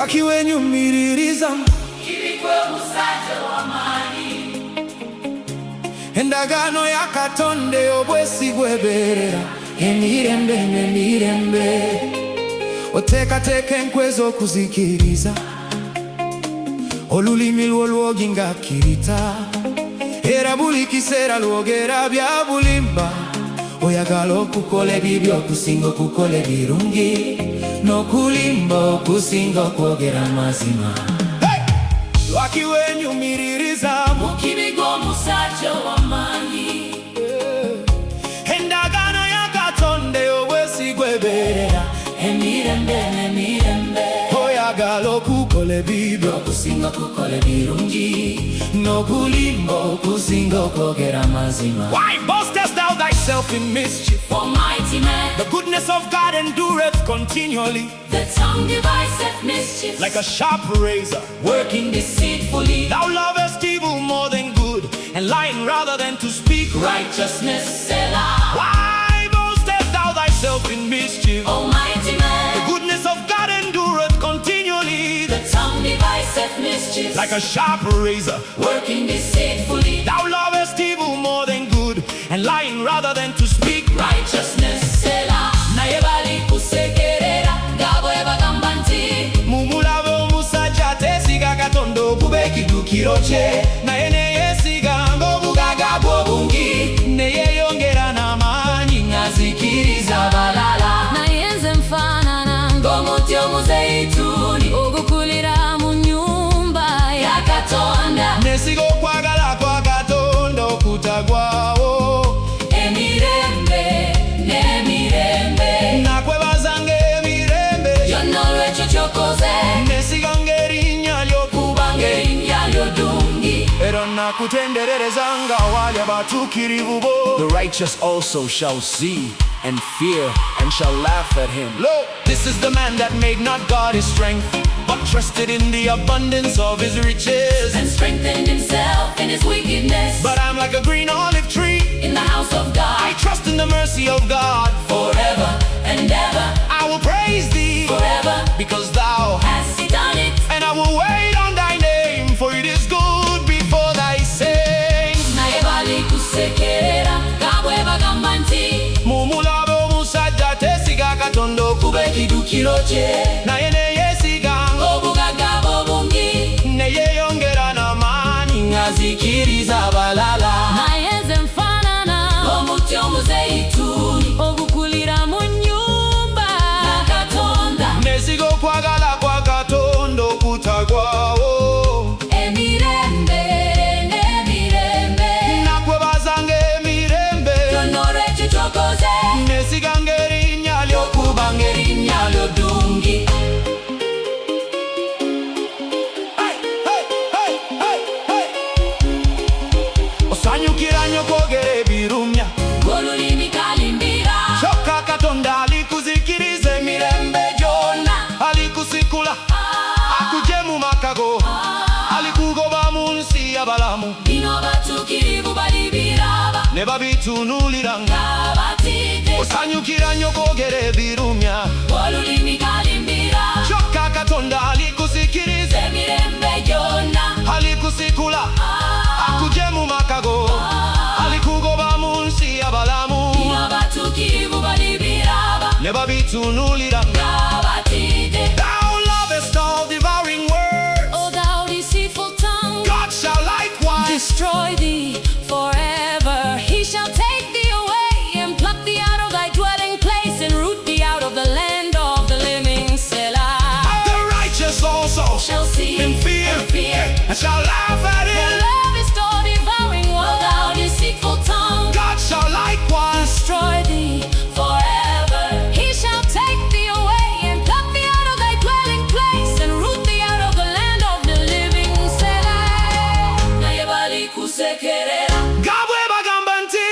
Lwaki weenyumiririza kibi ggwe omusajja w'amaanyi. Endagaano ya Katonda ey'obwesigwa ebeerera emirembe n'emirembe. Oteekateeka enkwe ez'okuzikiriza, olulimi lwo lwogi nga kkirita. Era buli kiseera lwogera bya bulimba, oyagala okukola ebibyo okusinga okukola ebirungi, n'okulimba okusinga okwogera amazima. Lwaki weenyumiririza mu kibi ggwe omusajja w'amaanyi. Endagaano ya Katonda ey'obwesigwa ebeerera emirembe n'emirembe. oyagala okukola ebibyo okusinga okukola ebirungi, n'okulimba okusinga okwogera amazima. Why boastest thou thyself in mischief? Almighty man, The goodness of God endureth continually, the tongue deviseth mischief, like a sharp razor. working deceitfully. Thou lovest evil more than good, and lying rather than to speak right. Righteousness, Selah. Why boastest thou thyself in mischief? Almighty The man, goodness of God endureth continually, the tongue deviseth mischief, like a sharp razor. working deceitfully. Thou lovest evil more than good, and lying rather than to speak right. Righteousness, Selah. Naye bali kusekerera nga bwe bagamba nti Mumulabe omusajja ateesiga Katonda okuba ekiddukiro kye, naye neyeesiga ng'obugagga bw'obungi, ne yeeyongera n'amaanyi azikiriza abalala. Naye nze nfaanana ng'omuti omuzeyituuni ogukulira mu nnyumba ya Katonda. neesiga okwagala kwa Katonda okutagwawo. Emirembe n'emirembe, Nakwebazanga emirembe, byonna olw'ekyo ky'okoze, neesiganga erinnya lyo, kubanga erinnya lyo ddungi. era nakutendererezanga wali abatuukirivu bo. The righteous also shall see and fear and shall laugh at him. Lo, this is the man that made not God his strength, but trusted in the abundance of his riches. And strengthened himself in his wickedness. But I'm like a green olive tree, In the house of I God, trust in the mercy of God. forever and ever, I will praise thee, forever because thou has he done it. and I will wait on thy name, for it is good before thy saints. Naye bali kusekerera nga bwe bagamba nti Mumulabe omusajja ateesiga Katonda okuba ekiddukiro kye, naye neyeesiga obugagga bw'obungi ne yeeyongera n'amaanyi, azikiriza abalala. Naye nze nfaanana omuti omuzeyituuni ogukulira mu nnyumba ya Katonda. neesiga okwagala kwa Katonda okutagwawo. Emirembe n'emirembe, Nakwebazanga emirembe, byonna olw'ekyo ky'okoze, neesiganga erinnya lyo, kubanga erinnya lyo ddungi. Hey, hey, hey, hey, hey. Osanyukira nnyo kwogera ebirumya, Olulimi kalimbira, kyokka Katonda alikuzikiriza emirembe gyonna. Alikusikula akugye mu maka go, alikugoba mu nsi y'abalamu, bino batuukirivu balibiraba ne babitunuulira nga. nga batidde. Osanyukira nnyo kwogera ebirumya, Olulimi kalimbira, kyokka Katonda alikuzikiriza, emirembe gyonna alikusikula akugye mu maka go, alikugoba mu nsi y'abalamu, bino batuukirivu balibiraba ne babitunuulira nga. nga batidde. Thou lovest all devouring words, O thou deceitful tongue, God shall likewise destroy thee forever. He shall take thee away and pluck thee out of thy dwelling place and root thee out of the land of the living. Selah. the righteous also Shall see in fear and fear. and shall laugh at The him. love is all devouring one. O thou deceitful tongue, God shall likewise destroy thee forever. He shall take thee away and pluck thee out of thy dwelling place and root thee out of the land of the living. Selah. Naye bali kusekerera nga bwe bagamba nti,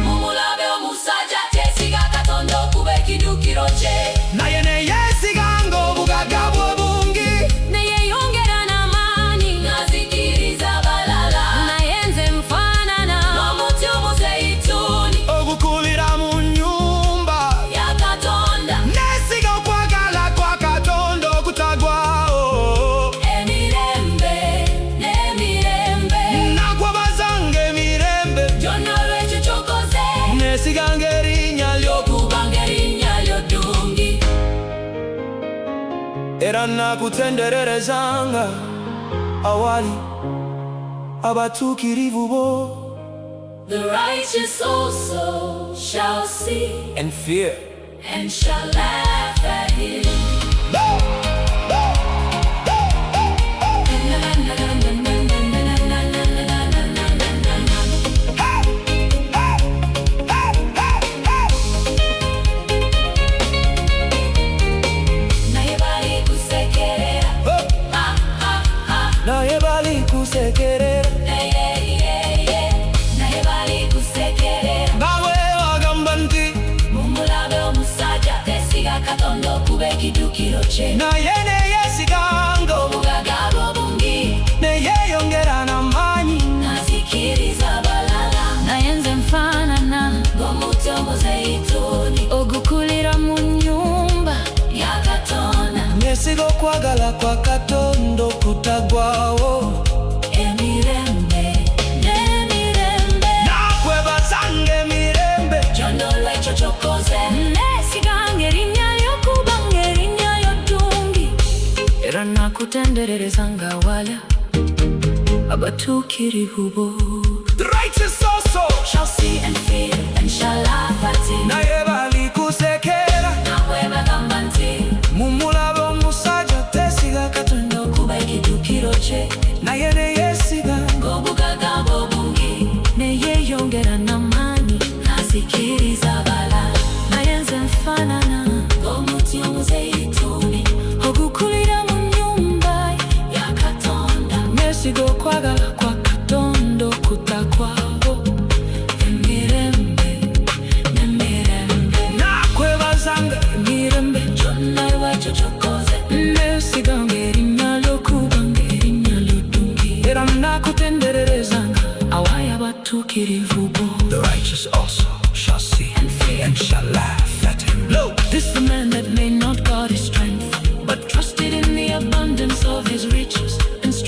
mumulabe omusajja ateesiga Katonda okuba ekiddukiro kye, naye neyeesiganga obugagga bw'obungi, ne yeeyongera n'amaanyi azikiriza abalala. era nakutendererezanga awali abatuukirivu bo. The righteous also shall see And fear and shall laugh at him. naye bali kusekerera nawe wagamba nti mumulabe omusajja tesiga Katonda okuba ekidukiro kye naye neyeesiganga obugagga obungi neyeeyongera n'amaanyi nazikiriza abalala naye nze nfaanana ng'omuti omuzeyituuni ogukulira mu nnyumba ya Katonda neesiga okwagala kwa Katonda okutagwawo emirembe n'emirembe nakwebazanga emirembe kyonna olw'ekyo ky'okoze neesiganga erinnya ly'okubanga erinnya lyo ddungi era nakutendererezanga wala abatuukirivu bo. The righteous also Shall see and fear and shall laugh at him. naye bali kusekera Nawe bagamba nti mumulabe omusajja tesiga Katonda okuba ekidukiro kye naye neyeesiga ng'obugagga obungi neyeeyongera n'amaanyi nazikiriza abalala naye nze nfaanana ng'omuti omuzeyituuni ogukulira mu nnyumba ya Katonda neesiga okwagala kwa Katonda okutagwawo emirembe n'emirembe nakwebazanga emirembe kyonna lwekyo ky'okoze neesiganga erinnya ly'okubanga erinnya lyo ddungi era nakutendererezanga awali abatuukirivu bo. The righteous also shall see and shall laugh